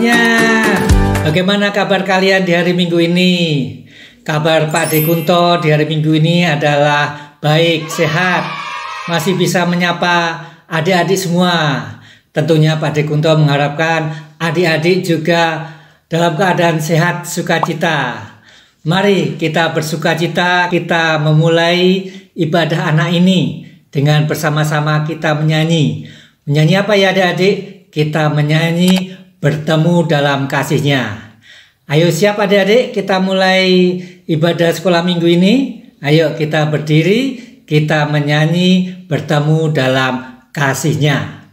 semuanya. Bagaimana kabar kalian di hari Minggu ini? Kabar Pak Dekunto di hari Minggu ini adalah baik, sehat, masih bisa menyapa adik-adik semua. Tentunya Pak Dekunto mengharapkan adik-adik juga dalam keadaan sehat, sukacita. Mari kita bersukacita, kita memulai ibadah anak ini dengan bersama-sama kita menyanyi. Menyanyi apa ya adik-adik? Kita menyanyi bertemu dalam kasih-Nya. Ayo siap adik-adik, kita mulai ibadah sekolah minggu ini. Ayo kita berdiri, kita menyanyi bertemu dalam kasih-Nya.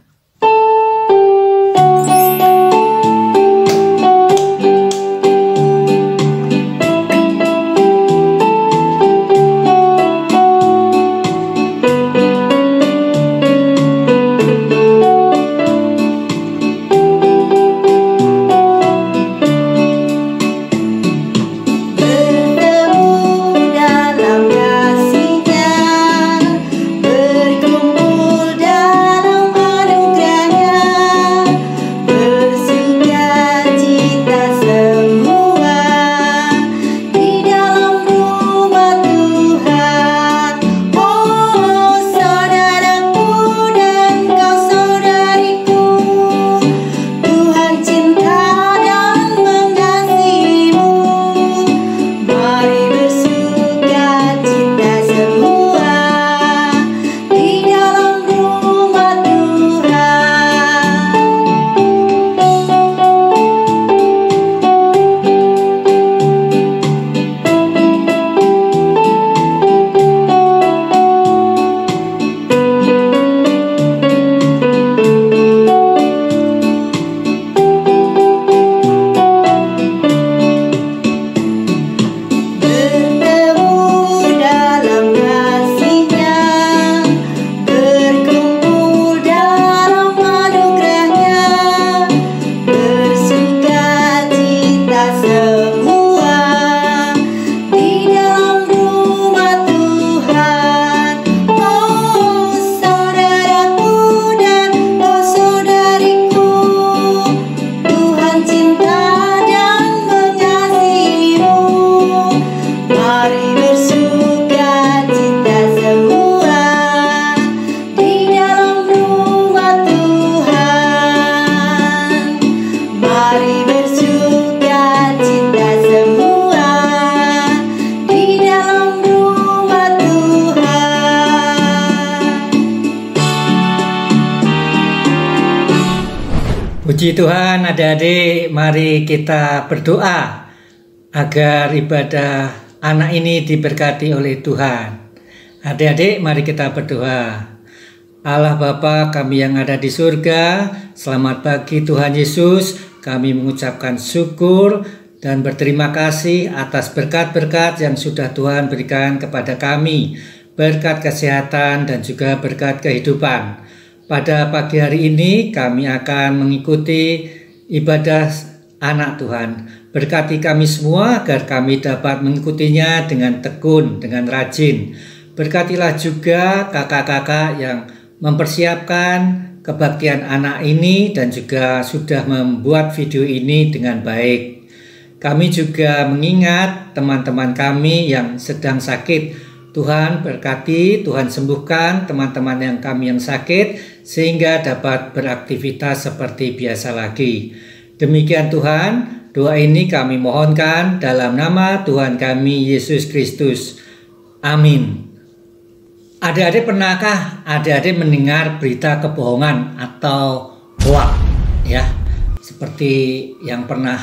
Puji Tuhan, adik-adik, mari kita berdoa agar ibadah anak ini diberkati oleh Tuhan. Adik-adik, mari kita berdoa. Allah Bapa kami yang ada di surga, selamat pagi Tuhan Yesus. Kami mengucapkan syukur dan berterima kasih atas berkat-berkat yang sudah Tuhan berikan kepada kami. Berkat kesehatan dan juga berkat kehidupan. Pada pagi hari ini kami akan mengikuti ibadah anak Tuhan. Berkati kami semua agar kami dapat mengikutinya dengan tekun, dengan rajin. Berkatilah juga kakak-kakak yang mempersiapkan kebaktian anak ini dan juga sudah membuat video ini dengan baik. Kami juga mengingat teman-teman kami yang sedang sakit. Tuhan berkati, Tuhan sembuhkan teman-teman yang sakit sehingga dapat beraktivitas seperti biasa lagi. Demikian Tuhan, doa ini kami mohonkan dalam nama Tuhan kami Yesus Kristus. Amin. Adik-adik, pernahkah adik-adik mendengar berita kebohongan atau hoax ya? Seperti yang pernah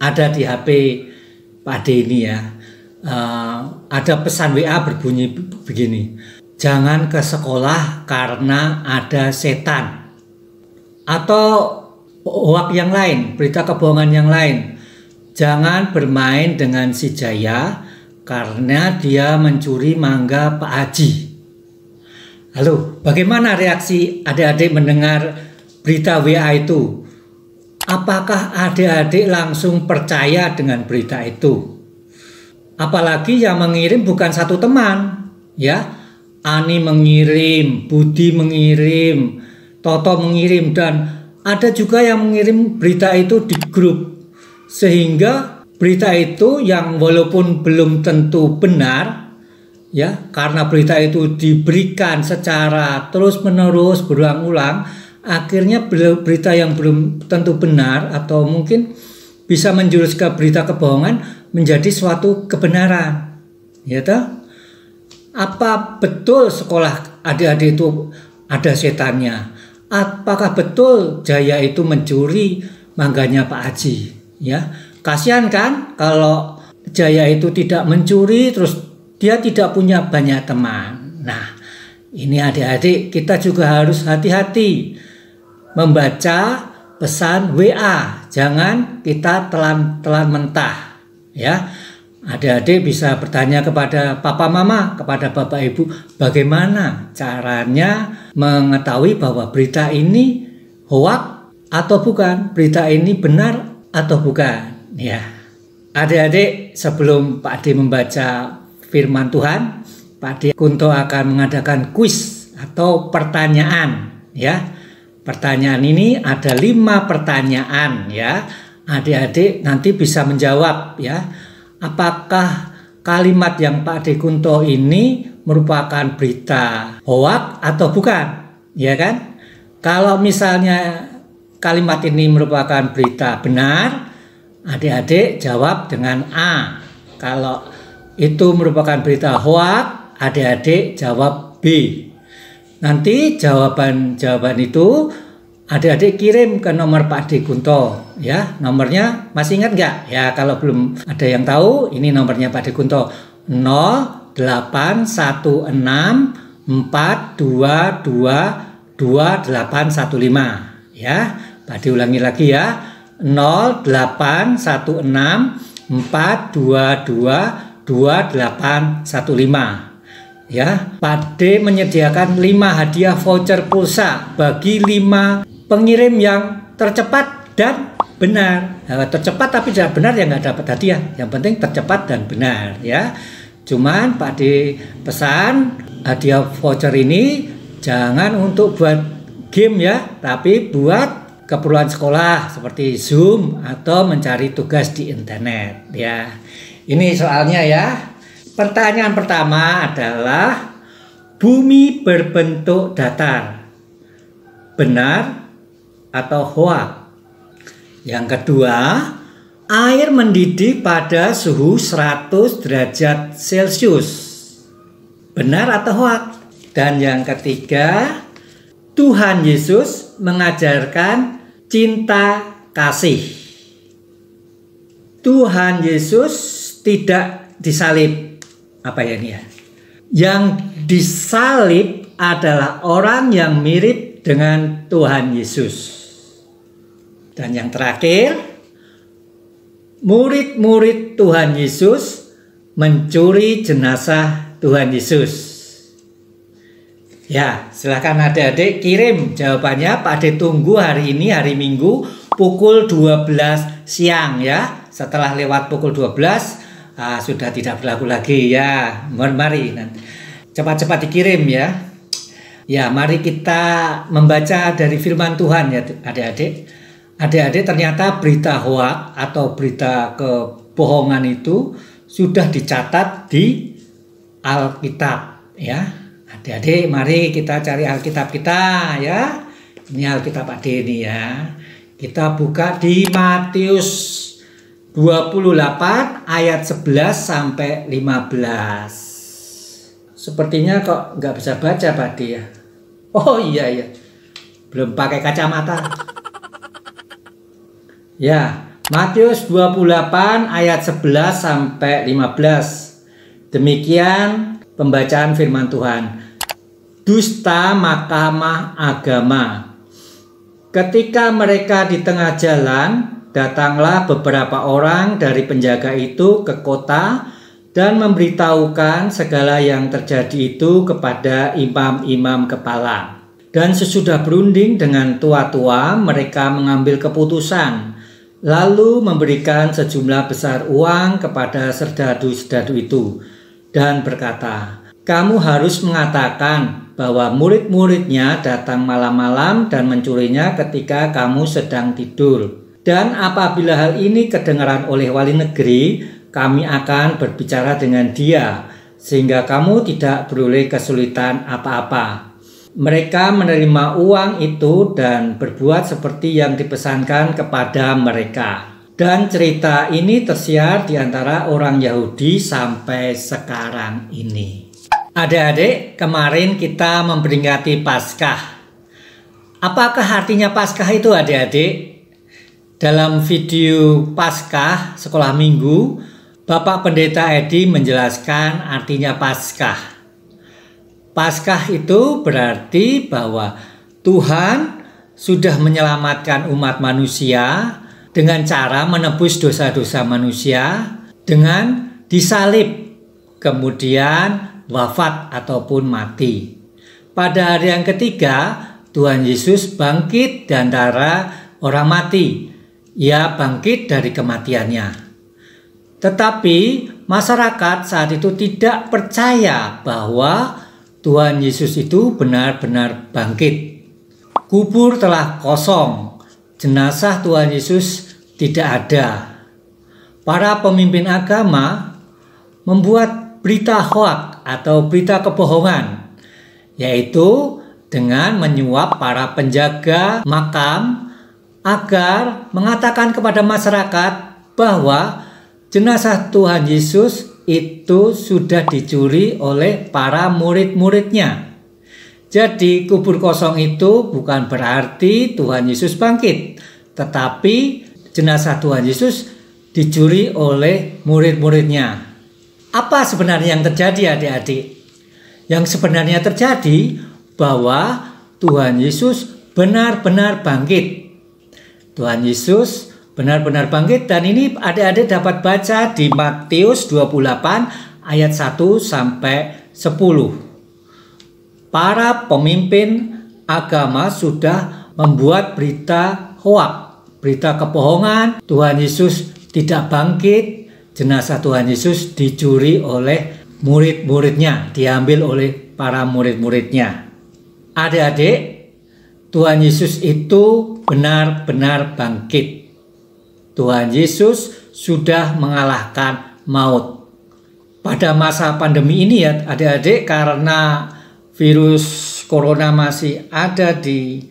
ada di HP Pak Ade ini ya. Ada pesan WA berbunyi begini, jangan ke sekolah karena ada setan. Atau hoax yang lain, berita kebohongan yang lain, jangan bermain dengan si Jaya karena dia mencuri mangga Pak Haji. Lalu bagaimana reaksi adik-adik mendengar berita WA itu? Apakah adik-adik langsung percaya dengan berita itu? Apalagi yang mengirim bukan satu teman, ya. Ani mengirim, Budi mengirim, Toto mengirim, dan ada juga yang mengirim berita itu di grup, sehingga berita itu yang walaupun belum tentu benar, ya, karena berita itu diberikan secara terus-menerus berulang-ulang, akhirnya berita yang belum tentu benar atau mungkin bisa menjurus ke berita kebohongan menjadi suatu kebenaran. Ya toh? Apa betul sekolah adik-adik itu ada setannya? Apakah betul Jaya itu mencuri mangganya Pak Haji? Ya, kasihan kan kalau Jaya itu tidak mencuri, terus dia tidak punya banyak teman. Nah, ini adik-adik kita juga harus hati-hati membaca pesan WA. Jangan kita telan mentah. Ya, adik-adik bisa bertanya kepada papa mama, kepada bapak ibu, bagaimana caranya mengetahui bahwa berita ini hoak atau bukan, berita ini benar atau bukan. Ya, adik-adik, sebelum Pak Ade membaca firman Tuhan, Pak Ade Kunto akan mengadakan kuis atau pertanyaan. Ya, pertanyaan ini ada 5 pertanyaan. Ya, adik-adik nanti bisa menjawab. Ya, apakah kalimat yang Pak Ade Kunto ini merupakan berita hoak atau bukan? Ya kan? Kalau misalnya kalimat ini merupakan berita benar, adik-adik jawab dengan A. Kalau itu merupakan berita hoak, adik-adik jawab B. Nanti jawaban-jawaban itu adik-adik kirim ke nomor Pak Ade Kunto. Ya, nomornya masih ingat nggak? Ya, kalau belum ada yang tahu, ini nomornya Pak Ade Kunto. 081642222815. Ya, Pak Ade ulangi lagi ya. 081642222815. Ya, Pak Ade menyediakan 5 hadiah voucher pulsa bagi 5 pengirim yang tercepat dan benar. Nah, tercepat tapi tidak benar ya nggak dapat hadiah. Yang penting tercepat dan benar ya. Cuman Pak Ade pesan hadiah voucher ini jangan untuk buat game ya, tapi buat keperluan sekolah seperti Zoom atau mencari tugas di internet ya. Ini soalnya ya. Pertanyaan pertama adalah bumi berbentuk datar, benar atau hoak? Yang kedua, air mendidih pada suhu 100 derajat Celcius, benar atau hoak? Dan yang ketiga, Tuhan Yesus mengajarkan cinta kasih. Tuhan Yesus tidak disalib. Apa ya ini ya? Yang disalib adalah orang yang mirip dengan Tuhan Yesus. Dan yang terakhir, murid-murid Tuhan Yesus mencuri jenazah Tuhan Yesus. Ya, silakan adik-adik kirim jawabannya. Pak Ade tunggu hari ini, hari Minggu pukul 12 siang ya. Setelah lewat pukul 12 sudah tidak berlaku lagi ya. Mari cepat-cepat dikirim ya. Ya, mari kita membaca dari firman Tuhan ya adik-adik. Adik-adik, ternyata berita hoak atau berita kebohongan itu sudah dicatat di Alkitab ya. Adik-adik, mari kita cari Alkitab kita ya. Ini Alkitab Pak Ade ini ya. Kita buka di Matius 28 ayat 11 sampai 15. Sepertinya kok nggak bisa baca Pak Ade ya. Oh iya, belum pakai kacamata. Ya, Matius 28 ayat 11 sampai 15. Demikian pembacaan firman Tuhan. Dusta mahkamah agama. Ketika mereka di tengah jalan, datanglah beberapa orang dari penjaga itu ke kota dan memberitahukan segala yang terjadi itu kepada imam-imam kepala. Dan sesudah berunding dengan tua-tua, mereka mengambil keputusan, lalu memberikan sejumlah besar uang kepada serdadu-serdadu itu, dan berkata, "Kamu harus mengatakan bahwa murid-muridnya datang malam-malam dan mencurinya ketika kamu sedang tidur. Dan apabila hal ini kedengaran oleh wali negeri, kami akan berbicara dengan dia, sehingga kamu tidak beroleh kesulitan apa-apa. Mereka menerima uang itu dan berbuat seperti yang dipesankan kepada mereka. Dan cerita ini tersiar di antara orang Yahudi sampai sekarang ini. Adik-adik, kemarin kita memperingati Paskah. Apakah artinya Paskah itu, adik-adik? Dalam video Paskah sekolah minggu, Bapak Pendeta Edi menjelaskan artinya Paskah. Paskah itu berarti bahwa Tuhan sudah menyelamatkan umat manusia dengan cara menebus dosa-dosa manusia dengan disalib, kemudian wafat ataupun mati. Pada hari yang ketiga, Tuhan Yesus bangkit dari antara orang mati. Ia bangkit dari kematiannya. Tetapi masyarakat saat itu tidak percaya bahwa Tuhan Yesus itu benar-benar bangkit. Kubur telah kosong, jenazah Tuhan Yesus tidak ada. Para pemimpin agama membuat berita hoaks atau berita kebohongan, yaitu dengan menyuap para penjaga makam agar mengatakan kepada masyarakat bahwa jenazah Tuhan Yesus itu sudah dicuri oleh para murid-muridnya. Jadi kubur kosong itu bukan berarti Tuhan Yesus bangkit, tetapi jenazah Tuhan Yesus dicuri oleh murid-muridnya. Apa sebenarnya yang terjadi, adik-adik? Yang sebenarnya terjadi bahwa Tuhan Yesus benar-benar bangkit. Tuhan Yesus benar-benar bangkit, dan ini adik-adik dapat baca di Matius 28 ayat 1 sampai 10. Para pemimpin agama sudah membuat berita hoaks, berita kebohongan. Tuhan Yesus tidak bangkit, jenazah Tuhan Yesus dicuri oleh murid-muridnya, diambil oleh para murid-muridnya. Adik-adik, Tuhan Yesus itu benar-benar bangkit. Tuhan Yesus sudah mengalahkan maut. Pada masa pandemi ini ya adik-adik, karena virus corona masih ada di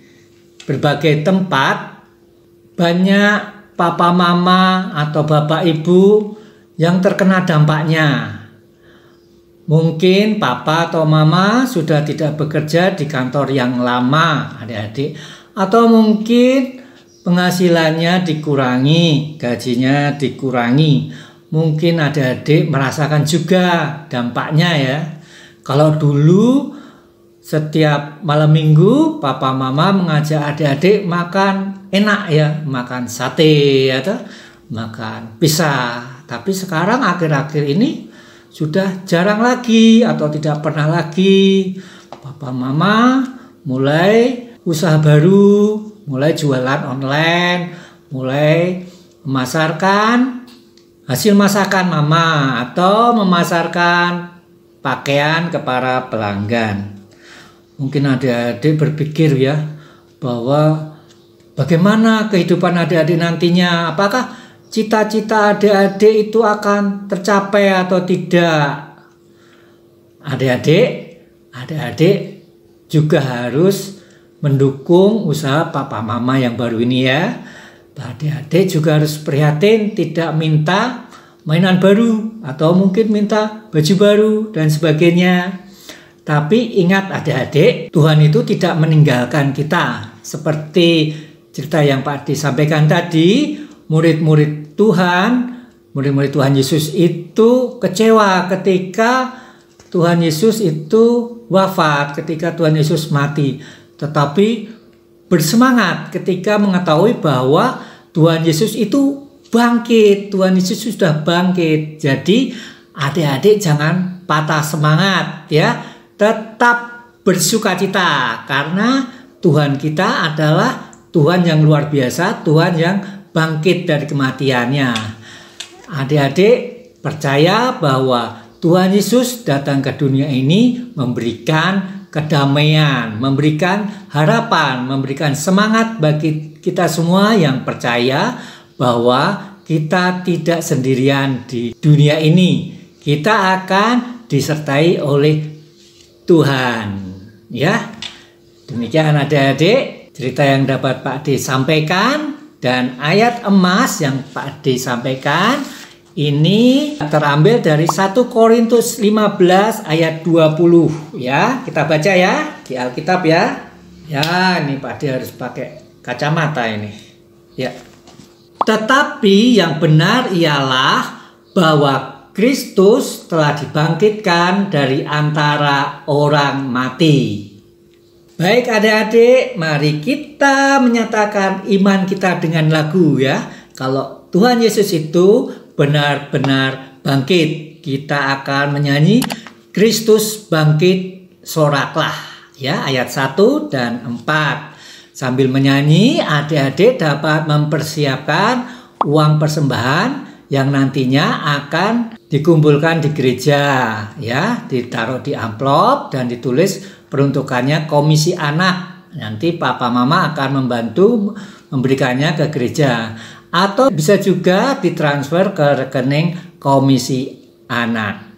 berbagai tempat, banyak papa mama atau bapak ibu yang terkena dampaknya. Mungkin papa atau mama sudah tidak bekerja di kantor yang lama, adik-adik, atau mungkin penghasilannya dikurangi, gajinya dikurangi. Mungkin adik-adik merasakan juga dampaknya ya. Kalau dulu setiap malam minggu papa mama mengajak adik-adik makan enak ya, makan sate atau makan pisah. Tapi sekarang akhir-akhir ini sudah jarang lagi atau tidak pernah lagi. Papa mama mulai usaha baru, mulai jualan online, mulai memasarkan hasil masakan mama atau memasarkan pakaian ke para pelanggan. Mungkin adik-adik berpikir ya bahwa bagaimana kehidupan adik-adik nantinya, apakah cita-cita adik-adik itu akan tercapai atau tidak? Adik-adik juga harus mendukung usaha papa mama yang baru ini ya. Adik-adik juga harus prihatin, tidak minta mainan baru atau mungkin minta baju baru dan sebagainya. Tapi ingat adik-adik, Tuhan itu tidak meninggalkan kita. Seperti cerita yang Pak Adi sampaikan tadi, murid-murid Tuhan Yesus itu kecewa ketika Tuhan Yesus itu wafat, ketika Tuhan Yesus mati. Tetapi bersemangat ketika mengetahui bahwa Tuhan Yesus itu bangkit, Tuhan Yesus sudah bangkit. Jadi adik-adik jangan patah semangat ya, tetap bersukacita karena Tuhan kita adalah Tuhan yang luar biasa, Tuhan yang bangkit dari kematiannya. Adik-adik percaya bahwa Tuhan Yesus datang ke dunia ini memberikan kedamaian, memberikan harapan, memberikan semangat bagi kita semua yang percaya bahwa kita tidak sendirian di dunia ini. Kita akan disertai oleh Tuhan. Ya, demikian adik-adik cerita yang dapat Pak D sampaikan, dan ayat emas yang Pak D sampaikan ini terambil dari 1 Korintus 15 ayat 20 ya. Kita baca ya di Alkitab ya. Ya, ini Pak D harus pakai kacamata ini. Ya. Tetapi yang benar ialah bahwa Kristus telah dibangkitkan dari antara orang mati. Baik adik-adik, mari kita menyatakan iman kita dengan lagu ya. Kalau Tuhan Yesus itu benar-benar bangkit, kita akan menyanyi Kristus bangkit soraklah ya, ayat 1 dan 4. Sambil menyanyi, adik-adik dapat mempersiapkan uang persembahan yang nantinya akan dikumpulkan di gereja ya, ditaruh di amplop dan ditulis peruntukannya komisi anak. Nanti papa mama akan membantu memberikannya ke gereja. Atau bisa juga ditransfer ke rekening komisi anak.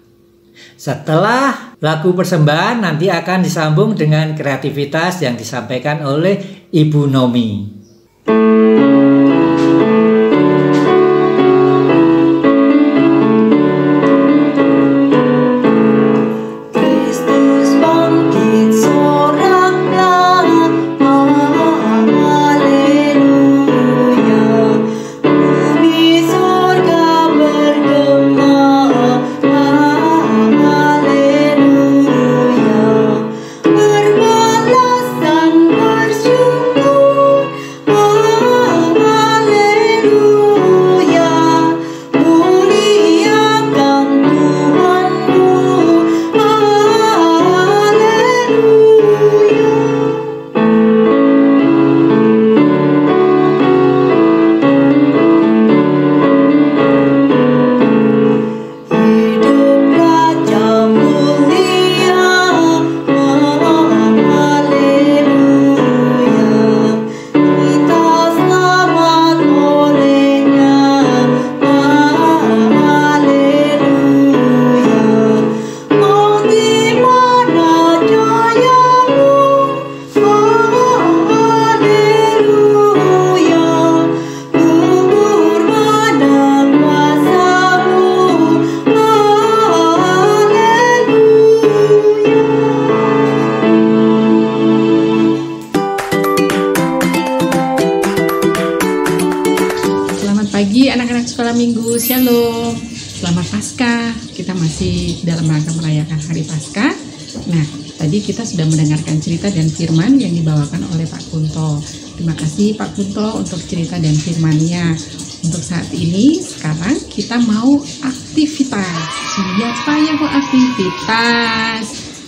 Setelah lagu persembahan nanti akan disambung dengan kreativitas yang disampaikan oleh Ibu Nomi. anak-anak sekolah minggu, Shalom. Selamat Paskah. Kita masih dalam rangka merayakan hari Paskah. Nah, tadi kita sudah mendengarkan cerita dan firman yang dibawakan oleh Pak Kunto. Terima kasih Pak Kunto untuk cerita dan firman-Nya. Untuk saat ini, sekarang kita mau aktivitas. Siapa yang mau aktivitas?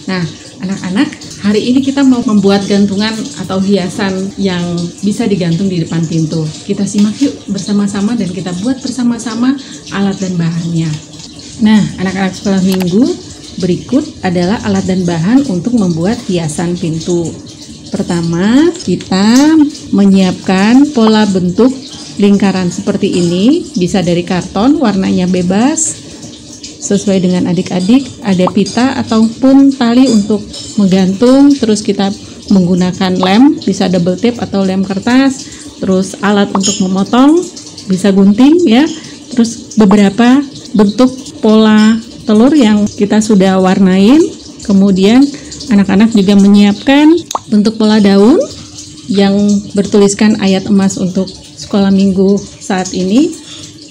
Nah, anak-anak, hari ini kita mau membuat gantungan atau hiasan yang bisa digantung di depan pintu. Kita simak yuk bersama-sama dan kita buat bersama-sama alat dan bahannya. Nah, anak-anak sekolah minggu, berikut adalah alat dan bahan untuk membuat hiasan pintu. Pertama, kita menyiapkan pola bentuk lingkaran seperti ini, bisa dari karton, warnanya bebas, sesuai dengan adik-adik. Ada pita ataupun tali untuk menggantung, terus kita menggunakan lem, bisa double tape atau lem kertas, terus alat untuk memotong, bisa gunting ya, terus beberapa bentuk pola telur yang kita sudah warnain. Kemudian anak-anak juga menyiapkan bentuk pola daun yang bertuliskan ayat emas untuk sekolah minggu saat ini.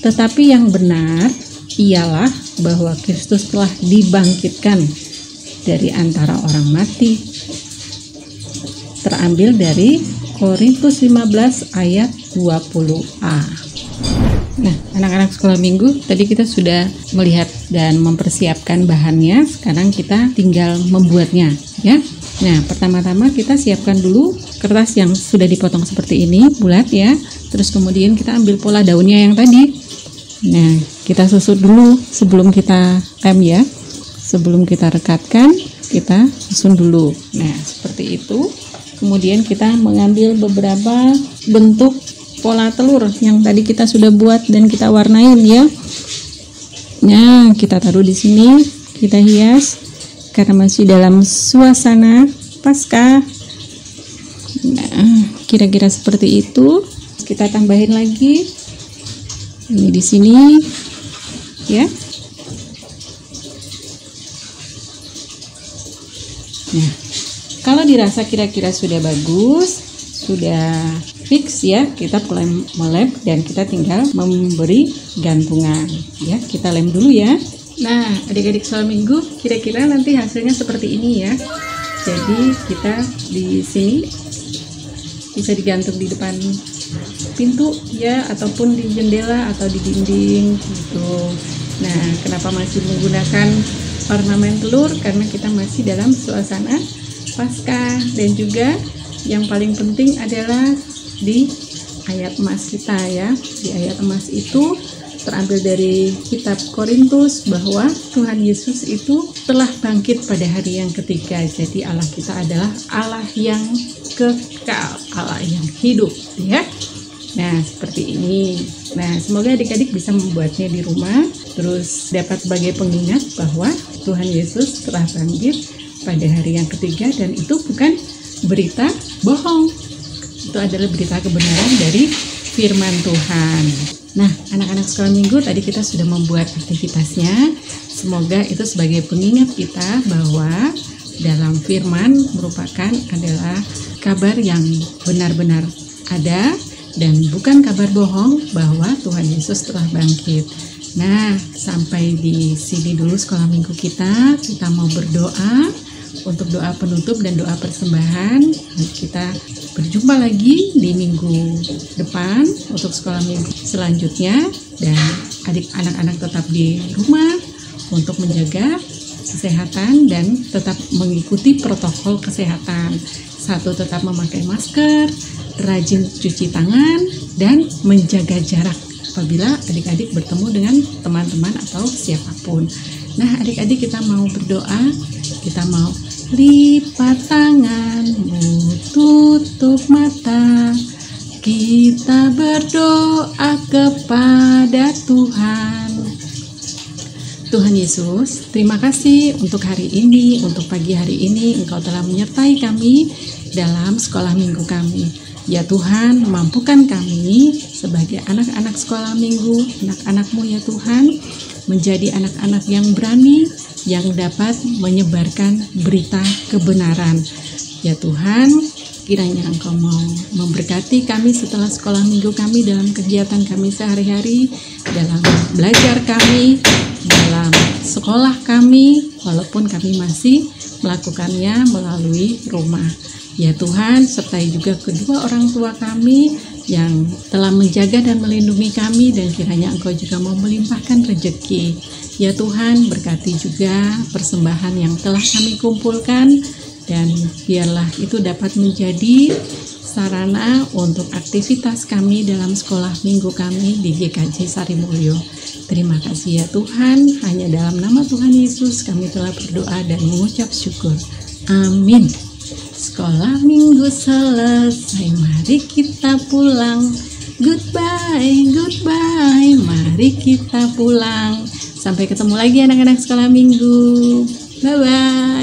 Tetapi yang benar ialah bahwa Kristus telah dibangkitkan dari antara orang mati. Terambil dari Korintus 15 ayat 20a. Nah, anak-anak sekolah minggu, tadi kita sudah melihat dan mempersiapkan bahannya. Sekarang kita tinggal membuatnya, ya. Nah, pertama-tama kita siapkan dulu kertas yang sudah dipotong seperti ini, bulat ya. Terus kemudian kita ambil pola daunnya yang tadi. Nah, kita susut dulu sebelum kita lem ya. Sebelum kita rekatkan, kita susun dulu. Nah, seperti itu. Kemudian kita mengambil beberapa bentuk pola telur yang tadi kita sudah buat dan kita warnain ya. Nah, kita taruh di sini, kita hias karena masih dalam suasana Paskah. Nah, kira-kira seperti itu. Kita tambahin lagi. Ini di sini ya. Nah, kalau dirasa kira-kira sudah bagus, sudah fix ya, kita melem dan kita tinggal memberi gantungan ya. Kita lem dulu ya. Nah, adik-adik sekolah minggu, kira-kira nanti hasilnya seperti ini ya. Jadi kita di sini bisa digantung di depan pintu ya, ataupun di jendela atau di dinding gitu. Nah, kenapa masih menggunakan ornamen telur? Karena kita masih dalam suasana Paskah, dan juga yang paling penting adalah di ayat emas kita ya. Di ayat emas itu terambil dari kitab Korintus bahwa Tuhan Yesus itu telah bangkit pada hari yang ketiga. Jadi Allah kita adalah Allah yang kekal, Allah yang hidup ya. Nah, seperti ini. Nah, semoga adik-adik bisa membuatnya di rumah, terus dapat sebagai pengingat bahwa Tuhan Yesus telah bangkit pada hari yang ketiga, dan itu bukan berita bohong. Itu adalah berita kebenaran dari firman Tuhan. Nah, anak-anak sekolah minggu, tadi kita sudah membuat aktivitasnya. Semoga itu sebagai pengingat kita bahwa dalam firman merupakan adalah kabar yang benar-benar ada dan bukan kabar bohong bahwa Tuhan Yesus telah bangkit. Nah, sampai di sini dulu sekolah minggu kita. Kita mau berdoa untuk doa penutup dan doa persembahan. Kita berjumpa lagi di minggu depan untuk sekolah minggu selanjutnya, dan anak-anak tetap di rumah untuk menjaga kesehatan dan tetap mengikuti protokol kesehatan. 1, tetap memakai masker, rajin cuci tangan, dan menjaga jarak apabila adik-adik bertemu dengan teman-teman atau siapapun. Nah, adik-adik, kita mau berdoa, kita mau lipat tanganmu, tutup mata, kita berdoa kepada Tuhan. Tuhan Yesus, terima kasih untuk hari ini, untuk pagi hari ini. Engkau telah menyertai kami dalam sekolah minggu kami. Ya Tuhan, mampukan kami sebagai anak-anak sekolah minggu, anak-anak-Mu ya Tuhan, menjadi anak-anak yang berani, yang dapat menyebarkan berita kebenaran. Ya Tuhan, kiranya Engkau mau memberkati kami setelah sekolah minggu kami, dalam kegiatan kami sehari-hari, dalam belajar kami, dalam sekolah kami, walaupun kami masih melakukannya melalui rumah. Ya Tuhan, sertai juga kedua orang tua kami yang telah menjaga dan melindungi kami, dan kiranya Engkau juga mau melimpahkan rezeki. Ya Tuhan, berkati juga persembahan yang telah kami kumpulkan, dan biarlah itu dapat menjadi sarana untuk aktivitas kami dalam sekolah minggu kami di GKJ Sarimulyo. Terima kasih ya Tuhan, hanya dalam nama Tuhan Yesus kami telah berdoa dan mengucap syukur. Amin. Sekolah minggu selesai, mari kita pulang. Goodbye, goodbye, mari kita pulang. Sampai ketemu lagi anak-anak sekolah minggu. Bye-bye.